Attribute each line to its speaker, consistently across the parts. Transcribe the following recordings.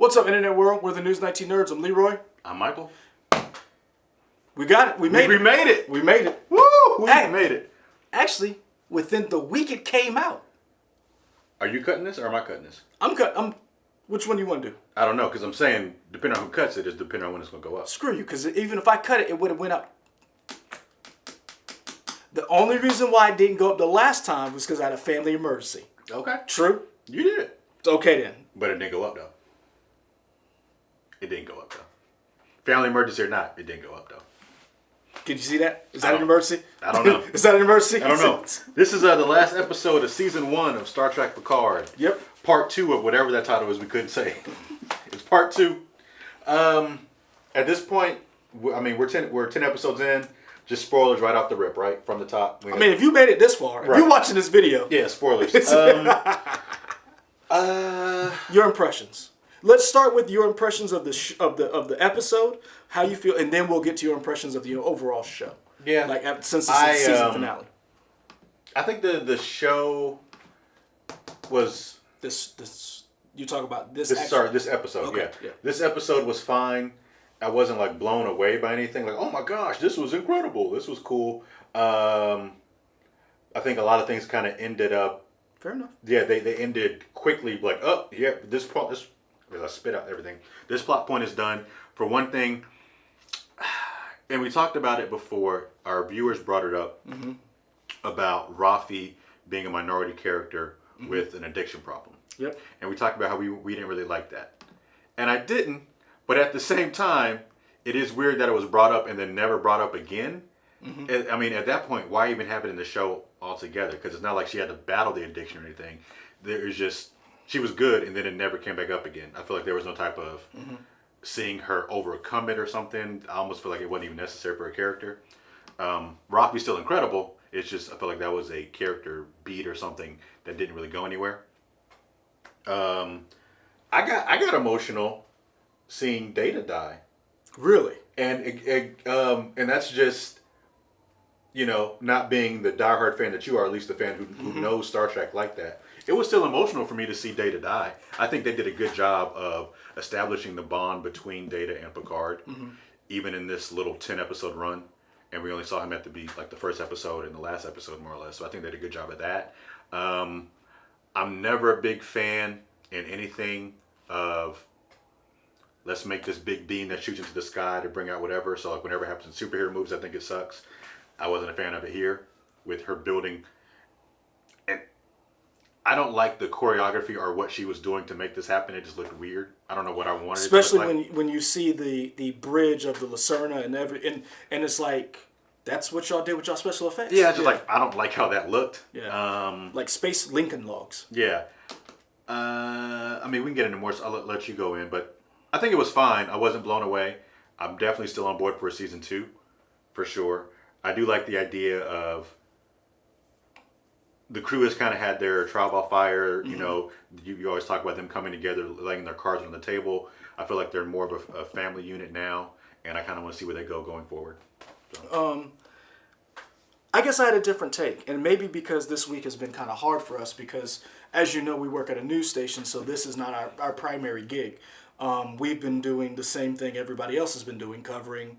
Speaker 1: What's up, Internet World? We're the News 19 Nerds. I'm Leroy.
Speaker 2: I'm Michael.
Speaker 1: We got it. We made it. We made it.
Speaker 2: Woo! We made it.
Speaker 1: Actually, within the week it came out.
Speaker 2: Are you cutting this or am I cutting this?
Speaker 1: Which one do you want to do?
Speaker 2: I don't know, because I'm saying, depending on who cuts it, is depending on when it's going to go up.
Speaker 1: Screw you, because even if I cut it, it would have went up. The only reason why it didn't go up the last time was because I had a family emergency.
Speaker 2: Okay.
Speaker 1: True?
Speaker 2: You did.
Speaker 1: Okay, then.
Speaker 2: But it didn't go up, though. It didn't go up, though. Family emergency or not, it didn't go up, though.
Speaker 1: Did you see that? Is that an emergency?
Speaker 2: I don't know.
Speaker 1: Is that an emergency?
Speaker 2: I don't know. This is the last episode of Season 1 of Star Trek Picard.
Speaker 1: Yep.
Speaker 2: Part 2 of whatever that title is we couldn't say. It's Part 2. At this point, we're 10 episodes in. Just spoilers right off the rip, right? From the top.
Speaker 1: If you made it this far, if you're watching this video.
Speaker 2: Yeah, spoilers.
Speaker 1: Your impressions. Let's start with your impressions of the episode, how you feel, and then we'll get to your impressions of the overall show.
Speaker 2: Yeah.
Speaker 1: Since this is the season finale.
Speaker 2: I think the show was...
Speaker 1: This you talk about this
Speaker 2: episode,
Speaker 1: okay,
Speaker 2: yeah. This episode was fine. I wasn't blown away by anything. Oh my gosh, this was incredible. This was cool. I think a lot of things kind of ended up...
Speaker 1: Fair enough.
Speaker 2: Yeah, they ended quickly. This plot... I spit out everything. This plot point is done. For one thing, and we talked about it before, our viewers brought it up about Rafi being a minority character with an addiction problem.
Speaker 1: Yep.
Speaker 2: And we talked about how we didn't really like that. And I didn't, but at the same time, it is weird that it was brought up and then never brought up again. At that point, why even have it in the show altogether? Because it's not like she had to battle the addiction or anything. There's just... She was good, and then it never came back up again. I feel like there was no type of seeing her overcome it or something. I almost feel like it wasn't even necessary for a character. Rafi's still incredible. It's just, I feel like that was a character beat or something that didn't really go anywhere. I got emotional seeing Data die.
Speaker 1: Really?
Speaker 2: And that's just, not being the diehard fan that you are, at least the fan who knows Star Trek like that. It was still emotional for me to see Data die. I think they did a good job of establishing the bond between Data and Picard, even in this little 10-episode run. And we only saw him at the first episode and the last episode, more or less. So I think they did a good job of that. I'm never a big fan in anything of let's make this big beam that shoots into the sky to bring out whatever. So whenever it happens in superhero movies, I think it sucks. I wasn't a fan of it here with her building. I don't like the choreography or what she was doing to make this happen. It just looked weird. I don't know what I wanted.
Speaker 1: Especially
Speaker 2: it to look like.
Speaker 1: when you see the bridge of the Lacerna and it's like that's what y'all did with y'all special effects.
Speaker 2: Yeah, it's just I don't like how that looked.
Speaker 1: Yeah. Like Space Lincoln logs.
Speaker 2: Yeah. We can get into more. So I'll let you go in, but I think it was fine. I wasn't blown away. I'm definitely still on board for season 2, for sure. I do like the idea of. The crew has kind of had their trial by fire. You always talk about them coming together, laying their cards on the table. I feel like they're more of a family unit now, and I kind of want to see where they go going forward. So.
Speaker 1: I guess I had a different take, and maybe because this week has been kind of hard for us because, as you know, we work at a news station, so this is not our primary gig. We've been doing the same thing everybody else has been doing, covering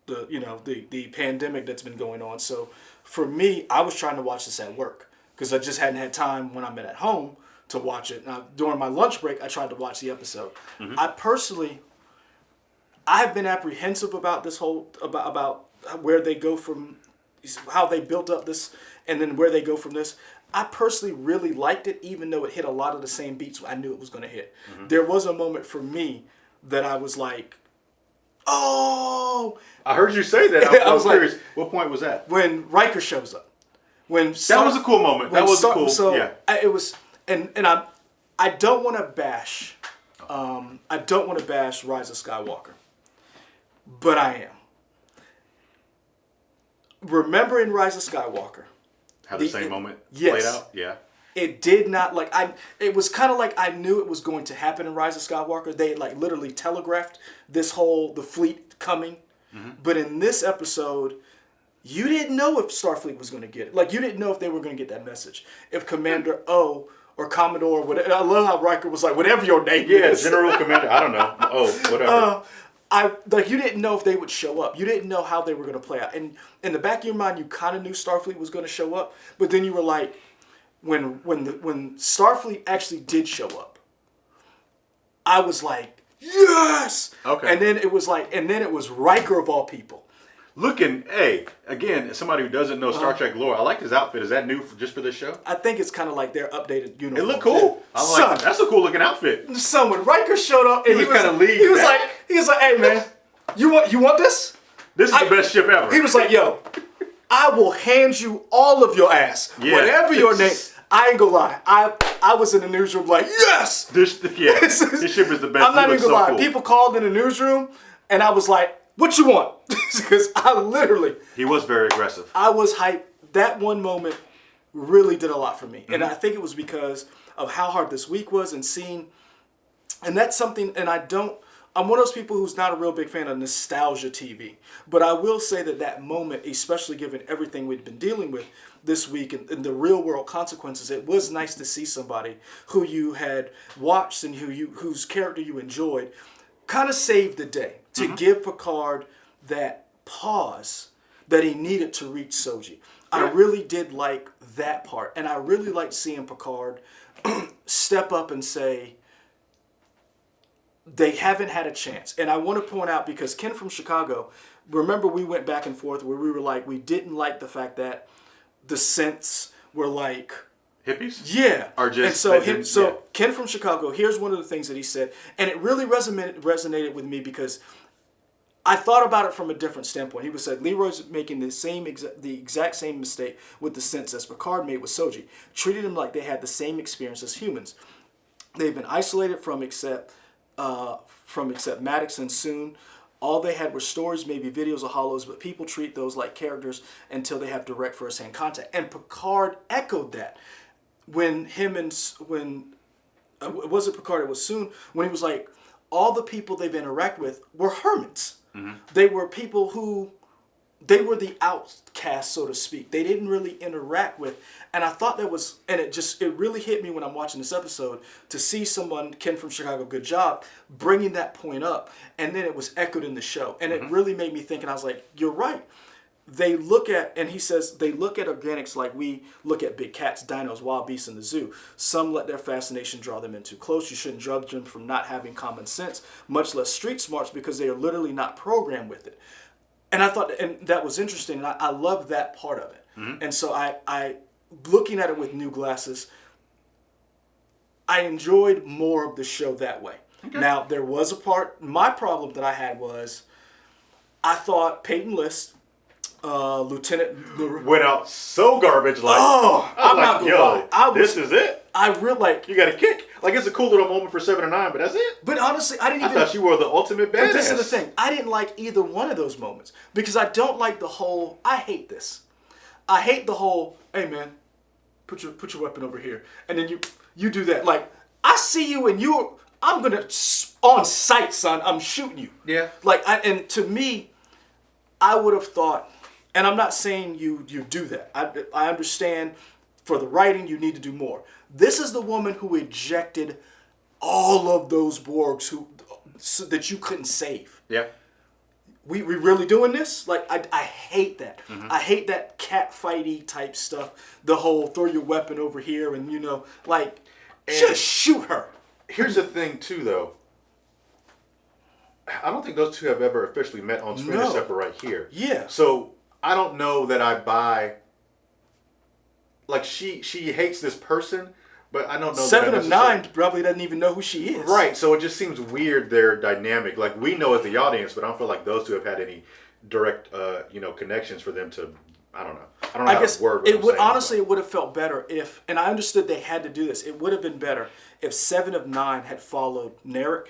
Speaker 1: the pandemic that's been going on. So for me, I was trying to watch this at work because I just hadn't had time when I'm at home to watch it. Now, during my lunch break, I tried to watch the episode. I have been apprehensive about this whole about where they go from, how they built up this, and then where they go from this. I personally really liked it, even though it hit a lot of the same beats I knew it was going to hit. There was a moment for me that I was like, oh!
Speaker 2: I heard you say that. I was curious. What point was that?
Speaker 1: When Riker shows up.
Speaker 2: That was a cool moment. That was cool.
Speaker 1: So
Speaker 2: yeah.
Speaker 1: It was, and I don't want to bash, Rise of Skywalker, but I am. Remember in Rise of Skywalker,
Speaker 2: how the same moment
Speaker 1: yes,
Speaker 2: played out. Yeah.
Speaker 1: It did not it was kind of like I knew it was going to happen in Rise of Skywalker. They literally telegraphed the fleet coming. But in this episode, you didn't know if Starfleet was going to get it. You didn't know if they were going to get that message. If Commander O or Commodore. Whatever. I love how Riker was like, whatever your name
Speaker 2: Yeah,
Speaker 1: is.
Speaker 2: General Commander. I don't know. Oh, whatever.
Speaker 1: You didn't know if they would show up. You didn't know how they were going to play out. And in the back of your mind, you kind of knew Starfleet was going to show up. But then you were like, when Starfleet actually did show up, I was like, yes.
Speaker 2: Okay.
Speaker 1: And then it was Riker of all people.
Speaker 2: Looking, hey, again, as somebody who doesn't know Star Trek lore, I like his outfit. Is that new just for this show?
Speaker 1: I think it's kind of like their updated uniform.
Speaker 2: It looked cool. I'm like, that's a cool looking outfit.
Speaker 1: Son, when Riker showed up, and
Speaker 2: He was kinda lead
Speaker 1: he was
Speaker 2: back.
Speaker 1: like, hey man, you want this?
Speaker 2: This is the best ship ever.
Speaker 1: He was like, yo, I will hand you all of your ass,
Speaker 2: Yeah.
Speaker 1: whatever your name. I ain't gonna lie, I was in the newsroom like, yes.
Speaker 2: This ship is the best.
Speaker 1: I'm not even gonna lie.
Speaker 2: Cool.
Speaker 1: People called in the newsroom, and I was like, what you want? Because
Speaker 2: He was very aggressive.
Speaker 1: I was hyped. That one moment really did a lot for me. And I think it was because of how hard this week was and seeing, and that's something, and I'm one of those people who's not a real big fan of nostalgia TV. But I will say that moment, especially given everything we've been dealing with this week and the real world consequences, it was nice to see somebody who you had watched and whose character you enjoyed kind of saved the day to give Picard that pause that he needed to reach Soji. I really did like that part. And I really liked seeing Picard step up and say, they haven't had a chance. And I want to point out, because Ken from Chicago, remember we went back and forth where we were like, we didn't like the fact that the synths were like,
Speaker 2: hippies?
Speaker 1: yeah.
Speaker 2: Or just,
Speaker 1: and so Ken from Chicago, here's one of the things that he said, and it really resonated with me because I thought about it from a different standpoint. He was said Leroy's making the exact same mistake with the synths as Picard made with Soji, treated them like they had the same experience as humans. They've been isolated from except Maddox and Soon. All they had were stories, maybe videos or hollows, but people treat those like characters until they have direct first-hand contact. And Picard echoed that when it wasn't Picard, it was Soon, when he was like, all the people they've interacted with were hermits. Mm-hmm. They were people they were the outcasts, so to speak. They didn't really interact with, and I thought that was, and it really hit me when I'm watching this episode to see someone, Ken from Chicago, good job, bringing that point up, and then it was echoed in the show, and it really made me think, and I was like, you're right. They look at, and he says, they look at organics like we look at big cats, dinos, wild beasts in the zoo. Some let their fascination draw them in too close. You shouldn't judge them from not having common sense, much less street smarts, because they are literally not programmed with it. And I thought, and that was interesting, and I love that part of it. Mm-hmm. And so I, looking at it with new glasses, I enjoyed more of the show that way. Okay. Now, there was a part, my problem that I had was, I thought Peyton List, Lieutenant
Speaker 2: went out so garbage. Like,
Speaker 1: I'm not gonna lie.
Speaker 2: This is it.
Speaker 1: I really like.
Speaker 2: You got a kick. Like, it's a cool little moment for 7 and 9, but that's it.
Speaker 1: But honestly, I
Speaker 2: thought you were the ultimate badass.
Speaker 1: But this is the thing. I didn't like either one of those moments because I don't like the whole. I hate this. I hate the whole. Hey man, put your weapon over here, and then you do that. Like, I see you and I'm gonna on sight, son. I'm shooting you.
Speaker 2: Yeah.
Speaker 1: Like, and to me, I would have thought. And I'm not saying you do that. I understand for the writing you need to do more. This is the woman who ejected all of those Borgs so that you couldn't save.
Speaker 2: Yeah.
Speaker 1: We really doing this? Like, I hate that. Mm-hmm. I hate that cat fighty type stuff. The whole throw your weapon over here and just shoot her.
Speaker 2: Here's the thing too, though. I don't think those two have ever officially met on screen except for right here.
Speaker 1: Yeah.
Speaker 2: So I don't know that I buy. Like, she hates this person, but I don't know.
Speaker 1: 7 of 9 probably doesn't even know who she is.
Speaker 2: Right. So it just seems weird, their dynamic. Like, we know as the audience, but I don't feel like those two have had any direct, connections for them to. I don't know. I don't know. I guess
Speaker 1: it would honestly. It would have felt better if, and I understood they had to do this. It would have been better if 7 of 9 had followed Narek,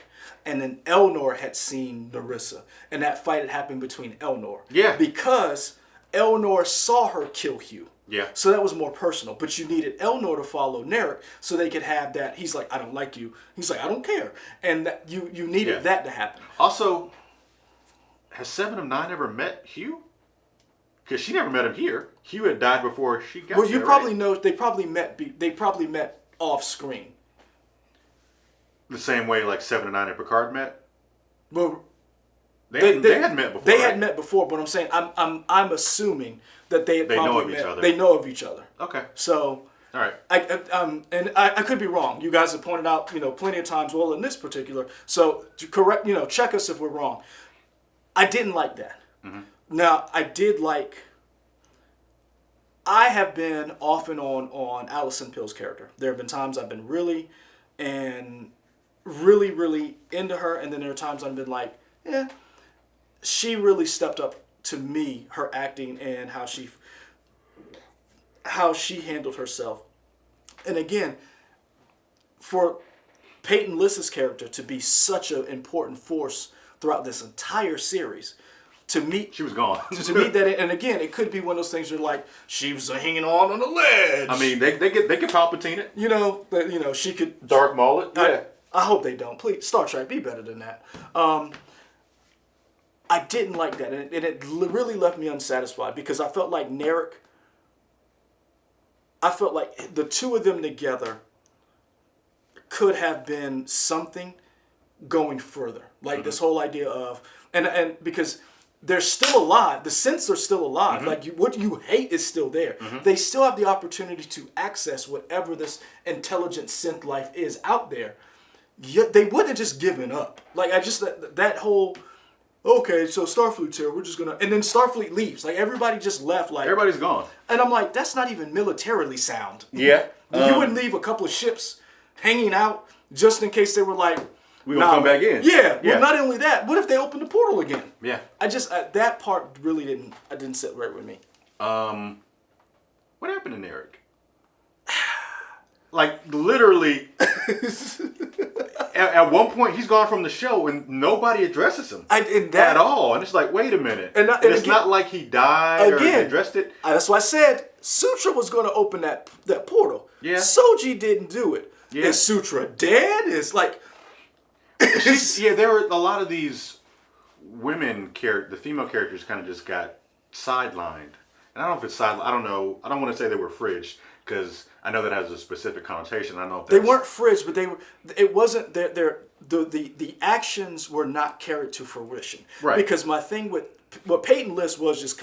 Speaker 1: and then Elnor had seen Narissa, and that fight had happened between Elnor.
Speaker 2: Yeah.
Speaker 1: Because Elnor saw her kill Hugh.
Speaker 2: Yeah.
Speaker 1: So that was more personal. But you needed Elnor to follow Narek so they could have that. He's like, I don't like you. He's like, I don't care. And you needed that to happen.
Speaker 2: Also, has 7 of 9 ever met Hugh? Because she never met him here. Hugh had died before she got there.
Speaker 1: Well, you probably know they probably met off screen.
Speaker 2: The same way like 7 and 9 and Picard met.
Speaker 1: Well,
Speaker 2: They had met before.
Speaker 1: They
Speaker 2: right?
Speaker 1: had met before, but I'm saying I'm assuming that they had probably
Speaker 2: know of
Speaker 1: met.
Speaker 2: each other.
Speaker 1: They know of each other.
Speaker 2: Okay.
Speaker 1: So.
Speaker 2: All right.
Speaker 1: I could be wrong. You guys have pointed out, plenty of times, well, in this particular. So to correct, check us if we're wrong. I didn't like that. Mm-hmm. Now, I have been off and on Allison Pill's character. There have been times I've been really into her, and then there are times I've been like, she really stepped up to me, her acting and how she handled herself. And again, for Peyton List's character to be such an important force throughout this entire series, to meet...
Speaker 2: She was gone.
Speaker 1: to meet that... And again, it could be one of those things where like, she was hanging on the ledge.
Speaker 2: I mean, they could Palpatine it.
Speaker 1: She could...
Speaker 2: Dark Maul it. Yeah.
Speaker 1: I hope they don't. Please, Star Trek, be better than that. I didn't like that. And it really left me unsatisfied because I felt like Narek... I felt like the two of them together could have been something going further. Like this whole idea of, and because they're still alive, the synths are still alive. Like what you hate is still there. They still have the opportunity to access whatever this intelligent synth life is out there. Yet they wouldn't have just given up. Like that whole, okay, so Starfleet's here, we're just gonna... And then Starfleet leaves. Like, everybody just left. Like
Speaker 2: Everybody's gone.
Speaker 1: And I'm like, that's not even militarily sound.
Speaker 2: Yeah.
Speaker 1: You wouldn't leave a couple of ships hanging out just in case they were like...
Speaker 2: We're going to come back in.
Speaker 1: Yeah. Well, not only that, what if they opened the portal again?
Speaker 2: Yeah.
Speaker 1: That part really didn't sit right with me.
Speaker 2: What happened to Narek? Like, literally... At one point, he's gone from the show, and nobody addresses him at all. And it's like, wait a minute. And it's again, not like he died or they addressed it.
Speaker 1: That's why I said Sutra was going to open that portal. Yeah. Soji didn't do it. Yeah. Is Sutra dead? It's like...
Speaker 2: there were a lot of these the female characters kind of just got sidelined. And I don't know if it's sidelined. I don't know. I don't want to say they were fridged, because I know that has a specific connotation. I don't know if
Speaker 1: they weren't fridged, but they were. It wasn't the actions were not carried to fruition. Right. Because my thing with what Peyton List was just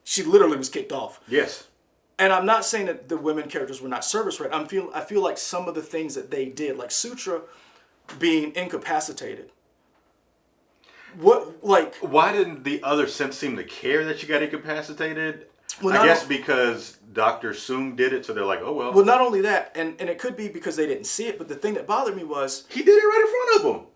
Speaker 1: she literally was kicked off.
Speaker 2: Yes.
Speaker 1: And I'm not saying that the women characters were not service ready. I feel like some of the things that they did, like Sutra being incapacitated.
Speaker 2: Why didn't the other synths seem to care that you got incapacitated? Well, I guess because Dr. Soong did it, so they're like, oh well.
Speaker 1: Well, not only that, and it could be because they didn't see it, but the thing that bothered me was...
Speaker 2: He did it right in front of them.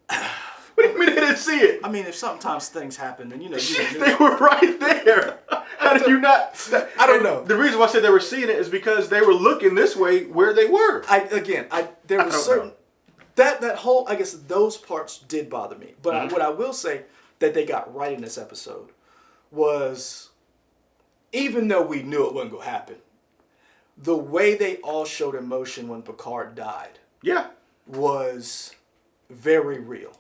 Speaker 2: What do you mean they didn't see it?
Speaker 1: I mean, if sometimes things happen, then
Speaker 2: they were right there. How did you not...
Speaker 1: I don't know.
Speaker 2: The reason why I said they were seeing it is because they were looking this way where they were.
Speaker 1: There was certain... That whole... I guess those parts did bother me. But what I will say that they got right in this episode was... Even though we knew it wasn't going to happen, the way they all showed emotion when Picard died was very real.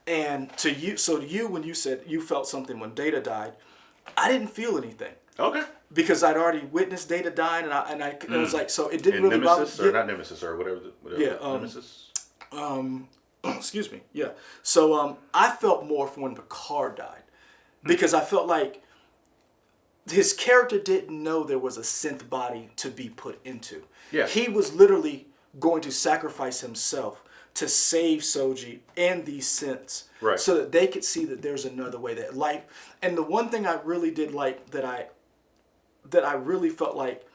Speaker 1: And to you, when you said you felt something when Data died, I didn't feel anything.
Speaker 2: Okay.
Speaker 1: Because I'd already witnessed Data dying, and it was like, so it didn't really
Speaker 2: Nemesis,
Speaker 1: bother...
Speaker 2: not Nemesis, or whatever. Nemesis.
Speaker 1: Excuse me, yeah. So I felt more for when Picard died. Because I felt like his character didn't know there was a synth body to be put into. Yeah. He was literally going to sacrifice himself to save Soji and these synths, right, so that they could see that there's another way, that life. And the one thing I really did like, that I really felt like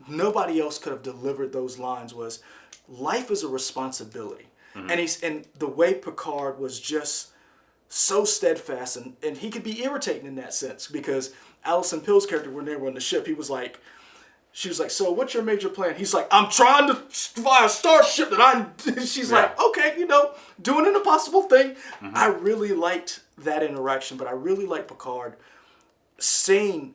Speaker 1: nobody else could have delivered those lines, was life is a responsibility. And the way Picard was just so steadfast, and he could be irritating in that sense, because Allison Pill's character, when they were on the ship, she was like, so what's your major plan? He's like, I'm trying to fly a starship she's like, okay, doing an impossible thing. I really liked that interaction, but I really liked Picard saying,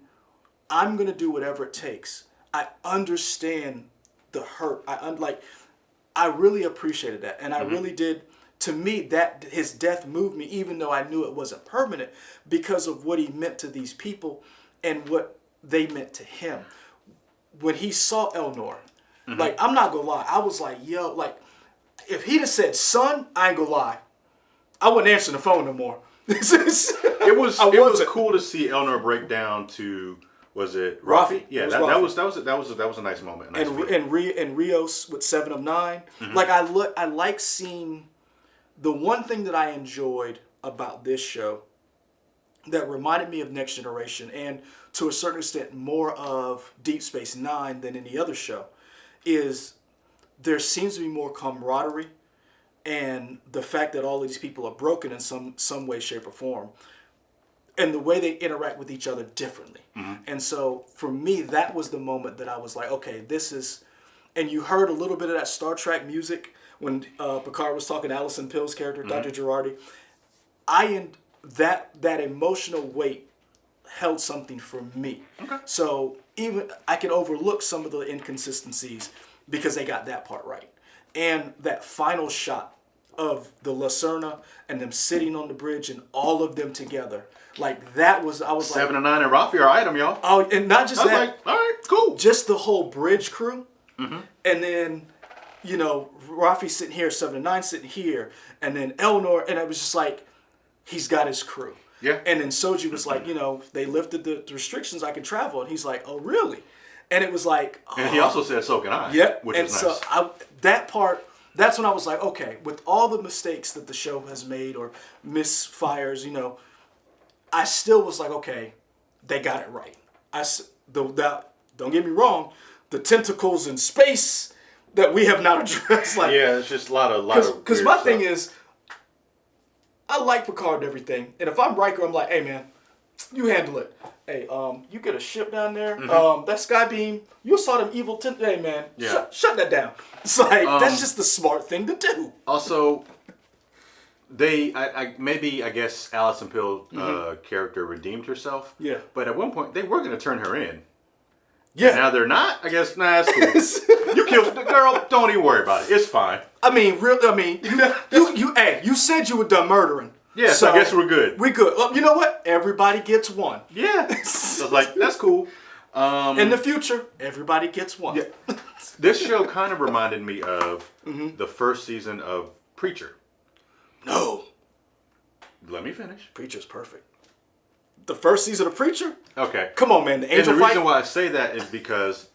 Speaker 1: I'm going to do whatever it takes. I understand the hurt. I really appreciated that. And I really did. To me, that his death moved me, even though I knew it wasn't permanent, because of what he meant to these people and what they meant to him. When he saw Elnor Like, I'm not gonna lie. I was like, yo, like, if he'd have said son, I ain't gonna lie. I wouldn't answer the phone no more.
Speaker 2: It was cool to see Eleanor break down to, was it Rafi? Yeah, that was a nice moment.
Speaker 1: And Rios with 7 of 9. Like, I like seeing, the one thing that I enjoyed about this show that reminded me of Next Generation, and to a certain extent more of Deep Space Nine than any other show, is there seems to be more camaraderie, and the fact that all of these people are broken in some way, shape, or form, and the way they interact with each other differently. And so for me, that was the moment that I was like, okay, this is, and you heard a little bit of that Star Trek music when Picard was talking to Alison Pill's character, Dr. Girardi. That emotional weight held something for me. Okay. So even I can overlook some of the inconsistencies because they got that part right. And that final shot of the Lacerna and them sitting on the bridge and all of them together, like that was, I was
Speaker 2: 7 of 9 and Rafi are item, y'all.
Speaker 1: Oh, and not just that.
Speaker 2: Like, all right, cool.
Speaker 1: Just the whole bridge crew, and then, you know, Rafi sitting here, 7 of 9 sitting here, and then Eleanor, and it was just like, he's got his crew.
Speaker 2: Yeah.
Speaker 1: And then Soji was like, you know, they lifted the restrictions, I can travel, and he's like, oh really? And it was like,
Speaker 2: and he also said, so can I.
Speaker 1: Yep.
Speaker 2: Which
Speaker 1: and
Speaker 2: is
Speaker 1: so
Speaker 2: nice.
Speaker 1: That part, that's when I was like, okay, with all the mistakes that the show has made or misfires, you know, I still was like, okay, they got it right. Don't get me wrong, the tentacles in space that we have not addressed. Like,
Speaker 2: yeah, it's just a lot of
Speaker 1: because my thing is, I like Picard and everything, and if I'm Riker, I'm like, hey man, you handle it. Hey, you get a ship down there. That Skybeam, you saw them evil hey man, shut that down. It's like that's just the smart thing to do.
Speaker 2: Also, I guess Alison Pill character redeemed herself.
Speaker 1: Yeah.
Speaker 2: But at one point they were gonna turn her in.
Speaker 1: Yeah.
Speaker 2: And now they're not. I guess that's cool. You killed the girl. Don't even worry about it. It's fine.
Speaker 1: I mean, you said you were done murdering.
Speaker 2: Yeah, so I guess we're good.
Speaker 1: We're good. Well, you know what? Everybody gets one.
Speaker 2: Yeah. So like, that's cool.
Speaker 1: In the future, everybody gets one.
Speaker 2: Yeah. This show kind of reminded me of the first season of Preacher.
Speaker 1: No.
Speaker 2: Let me finish.
Speaker 1: Preacher's perfect. The first season of Preacher?
Speaker 2: Okay.
Speaker 1: Come on, man. The angel
Speaker 2: and the
Speaker 1: fight?
Speaker 2: reason why I say that is because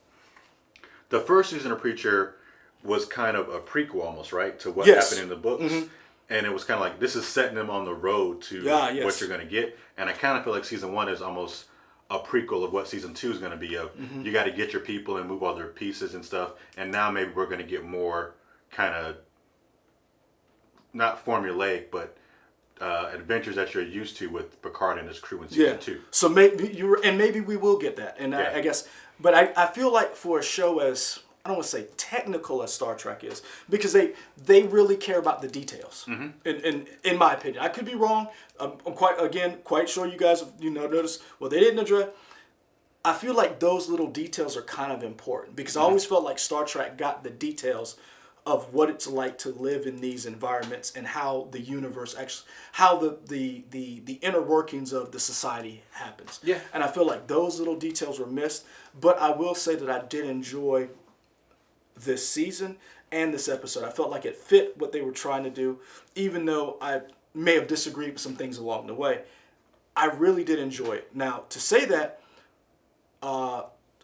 Speaker 2: the first season of Preacher was kind of a prequel almost, right? To what happened in the books. And it was kind of like, this is setting them on the road to what you're going to get. And I kind of feel like season 1 is almost a prequel of what season 2 is going to be of. You got to get your people and move all their pieces and stuff. And now maybe we're going to get more kind of, not formulaic, but adventures that you're used to with Picard and his crew in season 2.
Speaker 1: So maybe we will get that. And I guess, but I feel like for a show as, I don't want to say technical as Star Trek is, because they really care about the details. In my opinion, I could be wrong. I'm quite sure you guys have noticed. Well, they didn't address. I feel like those little details are kind of important because I always felt like Star Trek got the details of what it's like to live in these environments and how the universe actually, how the inner workings of the society happens. Yeah. And I feel like those little details were missed. But I will say that I did enjoy this season and this episode. I felt like it fit what they were trying to do, even though I may have disagreed with some things along the way. I really did enjoy it. Now, to say that,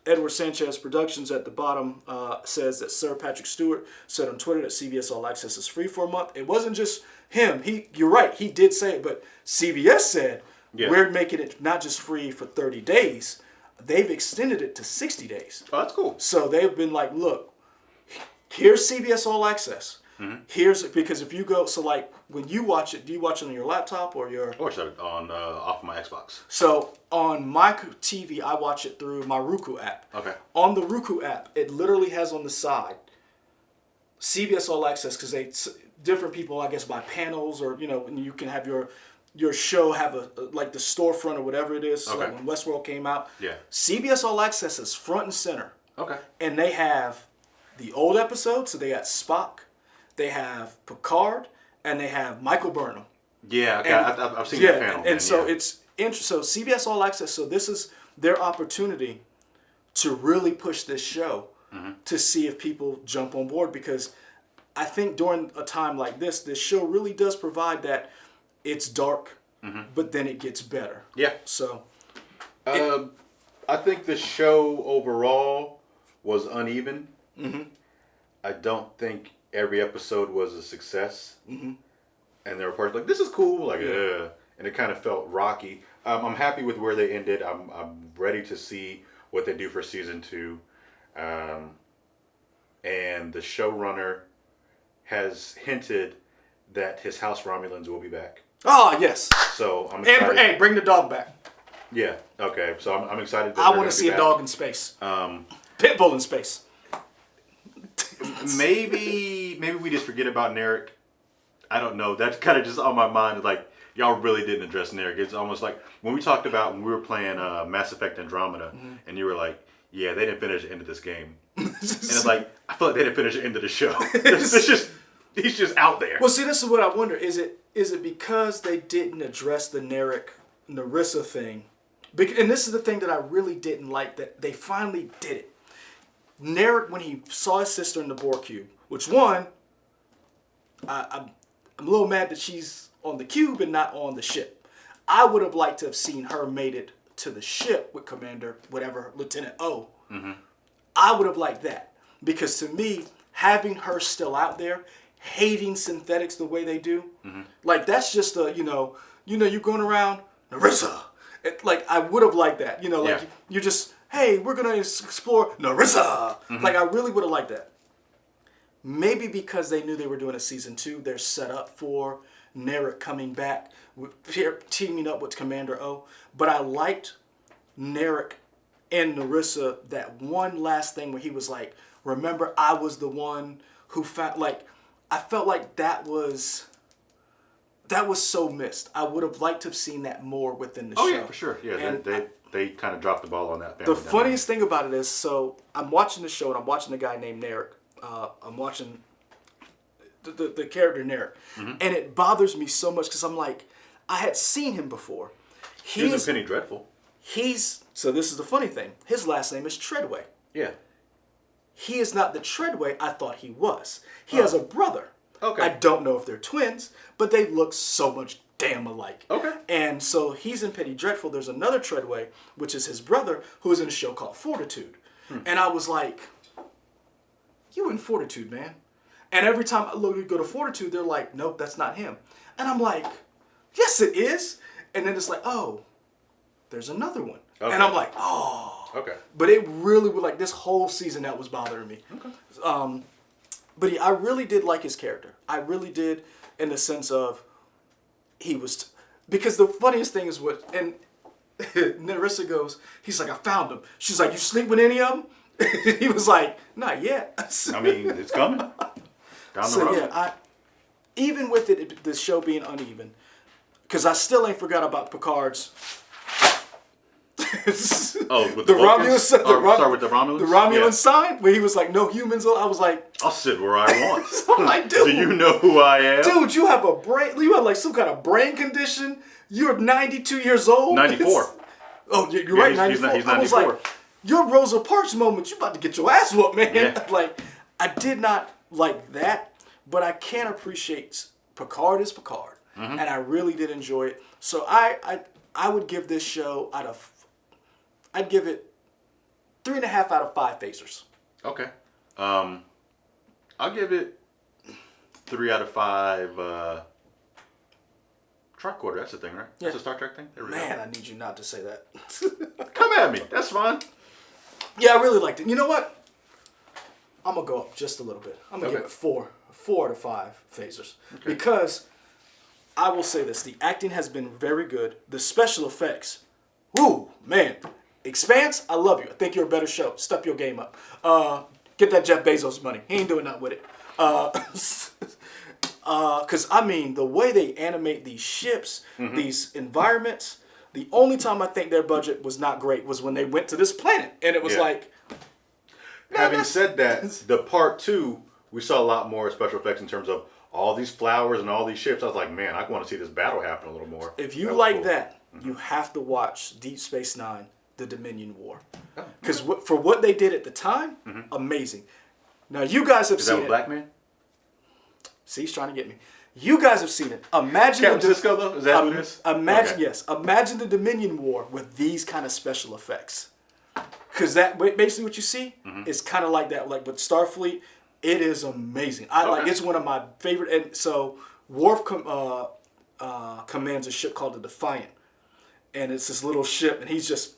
Speaker 1: Edward Sanchez Productions at the bottom says that Sir Patrick Stewart said on Twitter that CBS All Access is free for a month. It wasn't just him. You're right. He did say it, but CBS said we're making it not just free for 30 days. They've extended it to 60 days.
Speaker 2: Oh, that's cool.
Speaker 1: So they've been like, look, here's CBS All Access. Here's because if you go, so like when you watch it, do you watch it on your laptop or your?
Speaker 2: Or on off my Xbox.
Speaker 1: So on my TV, I watch it through my Roku app. Okay. On the Roku app, it literally has on the side CBS All Access because different people, I guess, buy panels or and you can have your show have a like the storefront or whatever it is. So like when Westworld came out, CBS All Access is front and center. Okay. And they have the old episodes, so they got Spock. They have Picard, and they have Michael Burnham. Yeah, okay. I've seen that panel. And so it's interesting. So CBS All Access, so this is their opportunity to really push this show to see if people jump on board, because I think during a time like this show really does provide that it's dark, but then it gets better.
Speaker 2: Yeah.
Speaker 1: So,
Speaker 2: I think the show overall was uneven. I don't think every episode was a success. And there were parts like, this is cool, like, and it kind of felt rocky. I'm happy with where they ended. I'm ready to see what they do for season 2. And the showrunner has hinted that his House Romulans will be back.
Speaker 1: oh yes,
Speaker 2: So I'm excited.
Speaker 1: and hey, bring the dog back.
Speaker 2: Yeah. Okay. So I'm excited. That
Speaker 1: I want to see a dog in space. Pitbull in space.
Speaker 2: Maybe we just forget about Narek. I don't know. That's kind of just on my mind. Like, y'all really didn't address Narek. It's almost like when we talked about when we were playing Mass Effect Andromeda, and you were like, "Yeah, they didn't finish the end of this game," and it's like I feel like they didn't finish the end of the show. It's just he's just out there.
Speaker 1: Well, see, this is what I wonder. Is it because they didn't address the Narek Narissa thing? And this is the thing that I really didn't like, that they finally did it. Narek, when he saw his sister in the Borg cube, which I'm a little mad that she's on the cube and not on the ship. I would have liked to have seen her made it to the ship with Commander, whatever, Lieutenant O. I would have liked that, because to me, having her still out there, hating synthetics the way they do, like that's just a you're going around Narissa. Like I would have liked that, like you just, hey, we're gonna explore Narissa. Like I really would have liked that. Maybe because they knew they were doing a season 2, they're set up for Narek coming back, teaming up with Commander O. But I liked Narek and Narissa, that one last thing where he was like, remember, I was the one who found, like, I felt like that was so missed. I would have liked to have seen that more within the show.
Speaker 2: Oh yeah, for sure. Yeah, and they kind of dropped the ball on that.
Speaker 1: The funniest thing about it is, so I'm watching the show and I'm watching a guy named Narek. I'm watching the character Narek, and it bothers me so much because I'm like, I had seen him before.
Speaker 2: He was in Penny Dreadful.
Speaker 1: So this is the funny thing. His last name is Treadway.
Speaker 2: Yeah.
Speaker 1: He is not the Treadway I thought he was. He has a brother.
Speaker 2: Okay.
Speaker 1: I don't know if they're twins, but they look so much damn alike.
Speaker 2: Okay.
Speaker 1: And so he's in Penny Dreadful. There's another Treadway, which is his brother, who is in a show called Fortitude. And I was like, you in Fortitude, man. And every time I go to Fortitude, they're like, nope, that's not him. And I'm like, yes, it is. And then it's like, oh, there's another one. Okay. And I'm like, oh.
Speaker 2: Okay.
Speaker 1: But it really was like this whole season that was bothering me. Okay. But I really did like his character. I really did, in the sense of because the funniest thing is and Narissa goes, he's like, I found him. She's like, you sleep with any of them? He was like, not yet.
Speaker 2: I mean, it's coming. Down the road.
Speaker 1: Yeah, even with the show being uneven, because I still ain't forgot about Picard's.
Speaker 2: With
Speaker 1: the Romulans.
Speaker 2: Start with the Romulans.
Speaker 1: The Romulan sign, where he was like, no humans. I was like,
Speaker 2: I'll sit where I want.
Speaker 1: I'm like, dude,
Speaker 2: do you know who I am?
Speaker 1: Dude, you have a brain. You have like some kind of brain condition. You're 92 years old.
Speaker 2: 94.
Speaker 1: You're right. 94.
Speaker 2: He's 94.
Speaker 1: I was like, your Rosa Parks moment. You about to get your ass whooped, man.
Speaker 2: Yeah.
Speaker 1: Like, I did not like that, but I can appreciate Picard is Picard, and I really did enjoy it. So I would give this show I'd give it 3.5 out of 5 phasers.
Speaker 2: Okay. I'll give it 3 out of 5 tricorder. That's the thing, right?
Speaker 1: Yeah.
Speaker 2: That's a Star Trek thing?
Speaker 1: Man, I need you not to say that.
Speaker 2: Come at me. That's fine.
Speaker 1: Yeah, I really liked it. You know what? I'm going to go up just a little bit. I'm going to give it 4 out of 5 phasers. Okay. Because I will say this. The acting has been very good. The special effects, woo, man. Expanse, I love you. I think you're a better show. Step your game up. Get that Jeff Bezos money. He ain't doing nothing with it. Because, I mean, the way they animate these ships, these environments, the only time I think their budget was not great was when they went to this planet. And it was like...
Speaker 2: Having said that, the part 2, we saw a lot more special effects in terms of all these flowers and all these ships. I was like, man, I want to see this battle happen a little more.
Speaker 1: If you like that, you have to watch Deep Space Nine the Dominion War.
Speaker 2: Oh,
Speaker 1: Because for what they did at the time, amazing. Now you guys have
Speaker 2: Is that
Speaker 1: seen
Speaker 2: a
Speaker 1: it.
Speaker 2: black man?
Speaker 1: See, he's trying to get me. You guys have seen it. Imagine
Speaker 2: Captain Cisco, though? Is that who it is?
Speaker 1: Imagine,
Speaker 2: Okay.
Speaker 1: yes. Imagine the Dominion War with these kind of special effects. Because that basically what you see is kind of like that. Like with Starfleet, it is amazing. It's one of my favorite. And so Worf commands a ship called the Defiant, and it's this little ship, and he's just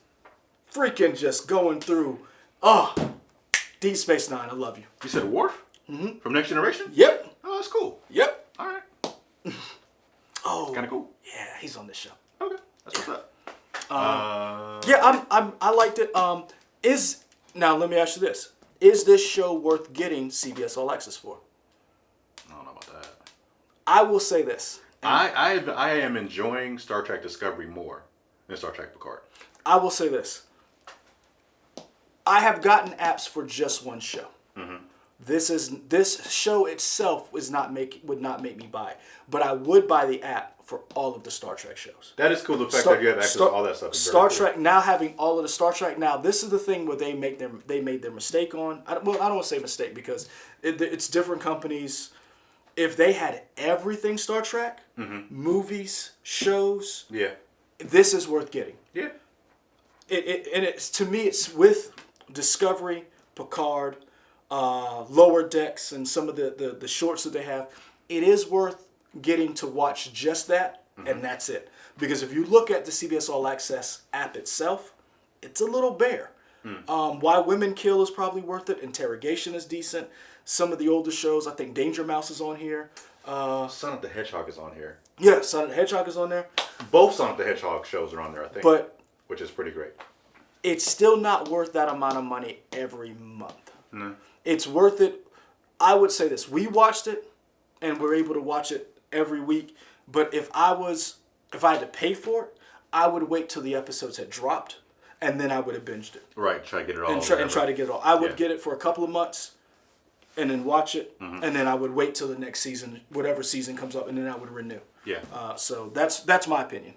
Speaker 1: freaking just going through. Oh, Deep Space Nine, I love you.
Speaker 2: You said Worf? From Next Generation?
Speaker 1: Yep.
Speaker 2: Oh, that's cool.
Speaker 1: Yep.
Speaker 2: All right.
Speaker 1: Oh,
Speaker 2: Kind of cool.
Speaker 1: yeah, he's on this show.
Speaker 2: Okay, that's what's up.
Speaker 1: Yeah, I liked it. Now let me ask you this: is this show worth getting CBS All Access for?
Speaker 2: I don't know about that.
Speaker 1: I will say this.
Speaker 2: I am enjoying Star Trek Discovery more than Star Trek Picard.
Speaker 1: I will say this. I have gotten apps for just one show. This show itself would not make me buy it, but I would buy the app for all of the Star Trek shows.
Speaker 2: That is cool. The fact that you have access to all that stuff. Is
Speaker 1: Star
Speaker 2: very cool.
Speaker 1: Trek now having all of the Star Trek. Now this is the thing where they made their mistake on. I don't want to say mistake because it's different companies. If they had everything Star Trek, movies, shows,
Speaker 2: Yeah.
Speaker 1: this is worth getting.
Speaker 2: Yeah.
Speaker 1: It's to me, it's with Discovery, Picard, Lower Decks, and some of the shorts that they have. It is worth getting to watch just that, and that's it. Because if you look at the CBS All Access app itself, it's a little bare. Why Women Kill is probably worth it. Interrogation is decent. Some of the older shows, I think Danger Mouse is on here.
Speaker 2: Sonic the Hedgehog is on here.
Speaker 1: Yeah, Sonic the Hedgehog is on there.
Speaker 2: Both Sonic the Hedgehog shows are on there, I think.
Speaker 1: But
Speaker 2: which is pretty great.
Speaker 1: it's still not worth that amount of money every month.
Speaker 2: No.
Speaker 1: It's worth it. I would say this. We watched it, and we're able to watch it every week. But if I had to pay for it, I would wait till the episodes had dropped, and then I would have binged it.
Speaker 2: Right, try to get it all.
Speaker 1: And try to get it all. I would
Speaker 2: Yeah.
Speaker 1: get it for a couple of months, and then watch it, and then I would wait till the next season, whatever season comes up, and then I would renew.
Speaker 2: Yeah.
Speaker 1: So that's my opinion.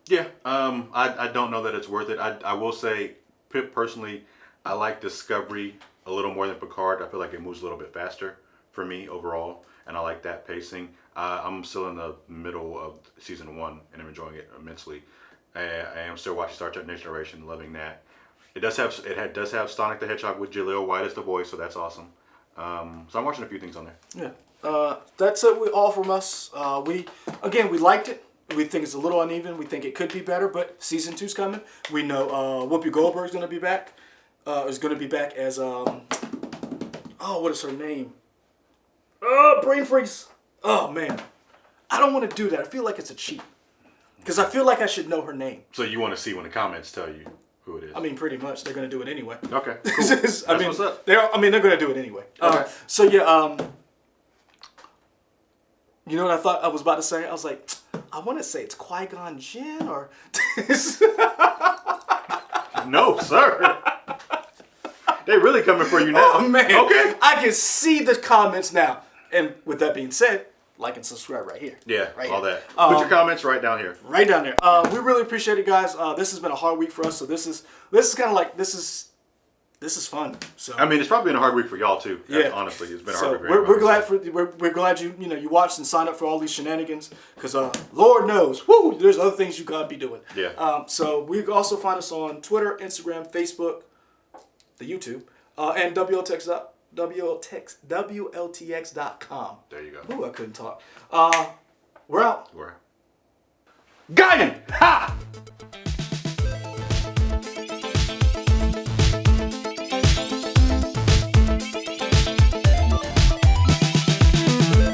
Speaker 2: Yeah. I don't know that it's worth it. I will say, personally, I like Discovery a little more than Picard. I feel like it moves a little bit faster for me overall, and I like that pacing. I'm still in the middle of season 1, and I'm enjoying it immensely. I am still watching Star Trek Next Generation, loving that. It does have Sonic the Hedgehog with Jaleel White as the voice, so that's awesome. So I'm watching a few things on there.
Speaker 1: Yeah. That's it. All from us. We liked it. We think it's a little uneven. We think it could be better, but season 2's coming. We know Whoopi Goldberg's going to be back. Is going to be back as what is her name? Brain freeze. Oh man, I don't want to do that. I feel like it's a cheat because I feel like I should know her name.
Speaker 2: So you want to see when the comments tell you who it is?
Speaker 1: I mean, pretty much they're going to do it anyway.
Speaker 2: Okay, cool. That's what's up.
Speaker 1: They're going to do it anyway.
Speaker 2: Okay.
Speaker 1: So yeah, you know what I thought I was about to say? I was like, I want to say it's Qui-Gon Jinn or.
Speaker 2: No, sir. They really coming for you now.
Speaker 1: Oh man.
Speaker 2: Okay.
Speaker 1: I can see the comments now. And with that being said, like and subscribe right here.
Speaker 2: Yeah,
Speaker 1: right
Speaker 2: all
Speaker 1: here.
Speaker 2: that. Put your comments right down here.
Speaker 1: Right down there. We really appreciate it, guys. This has been a hard week for us, so this is kind of like this is fun. So
Speaker 2: I mean, it's probably been a hard week for y'all too.
Speaker 1: Yeah.
Speaker 2: Honestly, it's been a
Speaker 1: so
Speaker 2: hard week.
Speaker 1: we're glad we're glad you watched and signed up for all these shenanigans because Lord knows, there's other things you gotta be doing.
Speaker 2: Yeah.
Speaker 1: So we can also find us on Twitter, Instagram, Facebook, the YouTube, and WLTX.com.
Speaker 2: There you go.
Speaker 1: Ooh, I couldn't talk. We're out.
Speaker 2: Where? Guidance!